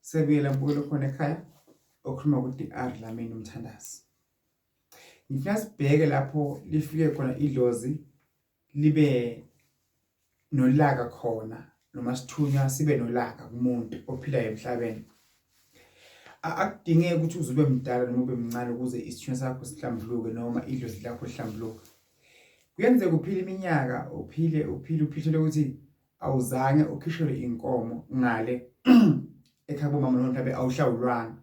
Sebuyela mbukelo khona ekhaya okhuluma ukuthi lamini umthandazi. Ngifuna sibheke lapho lifike khona idlozi libe nolaka khona noma sithunywa sibe nolaka kumuntu ophilayo emhlabeni. Akudingeki ukuthi uze ube mdala noma ube mncane ukuze isithunywa sakho sihlambuluke noma idlozi lakho lihlambuluke. Kuyenzeka uphile iminyaka uphile ukuthi awuzange ukhishelwe inkomo ngale ekhaya bomama noma mhlawumbe awuhlawulwanga.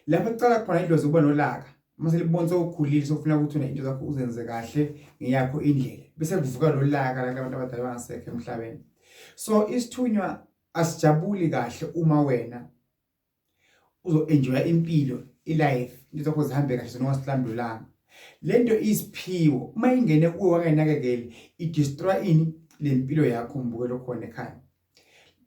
Lapho kucala khona idlozi kuba nolaka mase libonise ukukhulile sokufuna ukuthi into zakho uzenze kahle ngeyakho indlela bese kuvuka lo laka la abantu abadala bangasekho emhlabeni. So isithunywa asijabuli kahle uma wena uzo-enjoya impilo ilife into zakho zihambe kahle noma sihlambulanga. Lento isiphiwo uma ingene kuwe wangayinakekeli i-destroy ini lempilo yakho mbukelo khona ekhaya.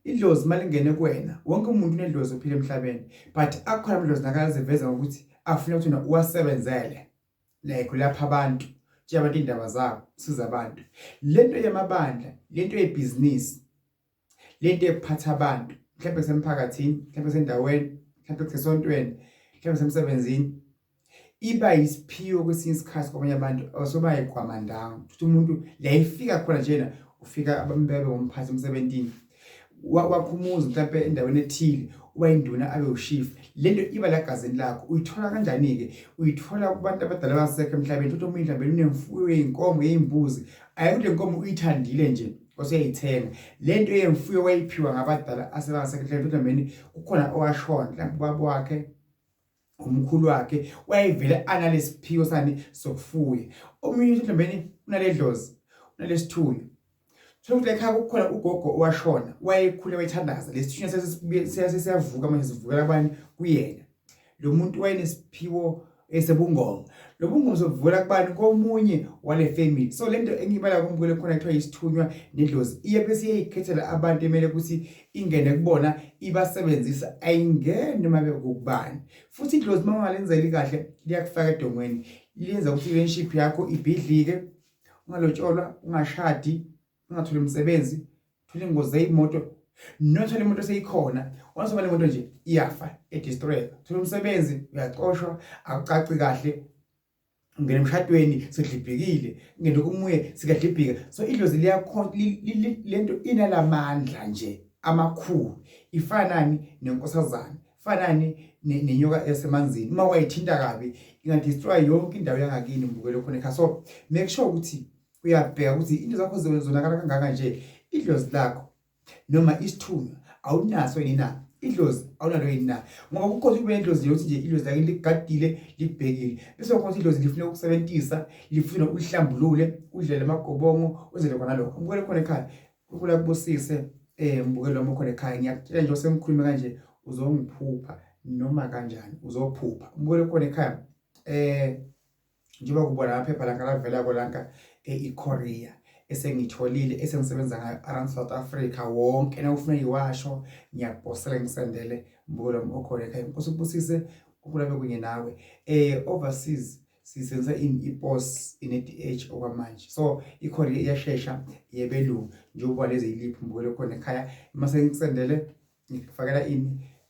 Idlozi malingene kuwena wonke umuntu unedlozi ophila emhlabeni but akhona amadlozi nakaziveza ngokuthi afuna ukuthi uwasebenzele like lapha abantu abantu indaba zabo siza abantu. Lento yamabandla, lento yebusiness, lento ephatha abantu mhlawumbe semphakathini, mhlawumbe sendaweni, mhlawumbe kusesontweni, mhlawumbe semsebenzini iba isiphiwo kwesinye isikhathi kwabanye abantu osoba yiqhwamandanga ukuthi umuntu la ifika khona njena ufika abambebe ngomphathi emsebenzini wakhumuza mhlawumbe endaweni ethile uba induna abe ushifu. Lento iba la gazini lakho uyithola kanjani ke? Uyithola kubantu abadala basekho emhlabeni ukuthi umuntu mhlawumbe unemfuyo yeinkomo yezimbuzi ayikuthi lenkomo uyithandile nje oseyithenga. Lento yemfuyo wayiphiwa ngabadala asebangasekho emhlabeni ukuthi kukhona owashona mhlawumbe ubaba wakhe umkhulu wakhe wayevele analesiphiwo sani sokufuya. Omunye mhlawumbe unaledlozi unalesithunywa sokuthi ekhaya kukhona ugogo owashona wayekhule wayithandaza lesithunywa sesiyavuka manje sivukela abanye kuyena. Lo muntu wayenesiphiwo esebungoma lo bungoma sokuvula kubani komunye wale family. So lento engibala kumbukele khona kuthiwa isithunywa nedlozi iyabe siyikhethela abantu emele ukuthi ingene kubona ibasebenzisa ayingene noma bekubani. Futhi idlozi mangalenzeli kahle liyakufaka edongweni liyenza ukuthi relationship yakho ibhidlike, ungalotsholwa, ungashadi, ungatholi umsebenzi, uthole ingozi zeyimoto, nothole imoto seyikhona, wasoba lemoto nje iyafa edestroy. Thola umsebenzi uyaxoshwa akucaci kahle, ungena emshadweni sedlibhekile, ungena kumuye sikadlibhika. So idlozi liyakhona lento inalamandla nje amakhulu. Ifanani nenkosazana, ifanani nenyoka esemanzini. Uma wayithinta kabi ingadestroy yonke indawo yangakini mbukelo khona ekhaya. So make sure ukuthi uyabheka ukuthi into zakho zonakala kangaka nje. Idlozi lakho noma isithunywa awunaso yini na? Idlozi awunalo yini na? Ngoba kukhona kube idlozi yokuthi nje idlozi lakhe ligadile libhekile bese kukhona idlozi lifuna ukusebenzisa, lifuna uhlambulule, udlele amagobongo uzele khona lokho. Mbukelo khona ekhaya ukula kubusise mbukelo wami khona ekhaya. Ngiyakutshela nje osemkhulumi kanje uzongiphupha noma kanjani uzophupha. Mbukelo khona ekhaya njengoba kubona lapha phela ngalavela kolanka eKorea esengitholile esengisebenza ngayo around South Africa wonke na ufuna iwasho ngiyakubosela ngisendele mbukelo okhona ekhaya. Inkosi ubusise ukulabe kunye nawe overseas sisenza ipos inet okwamanje. So iKorea iyashesha yebelungu njengoba lezi iliphi mbukelo khona ekhaya. Mase ngisendele ngikufakela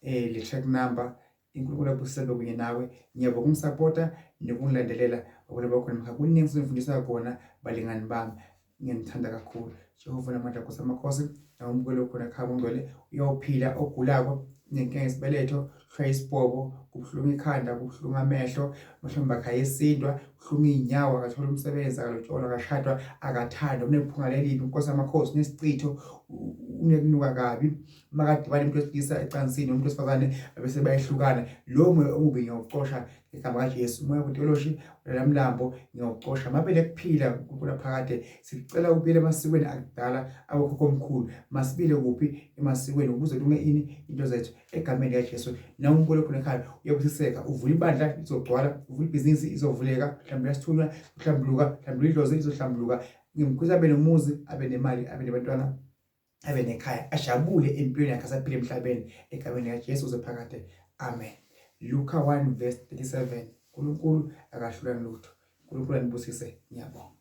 le track number. Inkulunkulu abusebe kunye nawe. Ngiyabonga ukumsupporta nokungilandelela okulaba khona mkhaya. Kuningi sifundisa khona balingani bami. Ngiyanithanda kakhulu. Jehova namandla Nkosi amakhosi nawumbukelo khona ekhaya ngongcwele uyophila ogulako nenkinga yesibeletho, uhlwa isibobo, kubuhlungu ikhanda, kubuhlungu amehlo, mhlawumbe akhaya esindwa, kuhlungu inyawo, akathola umsebenzi, akalotsholwa, akashadwa, akathandwa, unephunga lelibi Nkosi amakhosi nesicitho, unekunuka kabi, makadibana umuntu wesilisa ecansini umuntu wesifazane bese bayehlukana. Lo moya omubi ngiyawucosha ngegama likaJesu. Moya wentoloshe lamlambo ngiyawucosha. Mabele kuphila kukhula phakade sicela ubile emasikweni akudala abokhokho omkhulu. Masibile kuphi emasikweni ukuze lunge ini into zethu egameni likaJesu. Na umbukelo khona ekhaya uyabusiseka, uvula ibandla lizogcwala, uvula ibhizinisi izovuleka, mhlawumbe yasithunywa uhlambuluka, mhlawumbe idlozi izohlambuluka. Ngimkhuza abe nomuzi, abe nemali, abe nebantwana, abe nekhaya, ajabule empilweni yakhe asaphila emhlabeni egameni likaJesu uzophakade. Amen. Luka 1 verse 37. uNkulunkulu akahlulani lutho. uNkulunkulu anibusise. Ngiyabonga.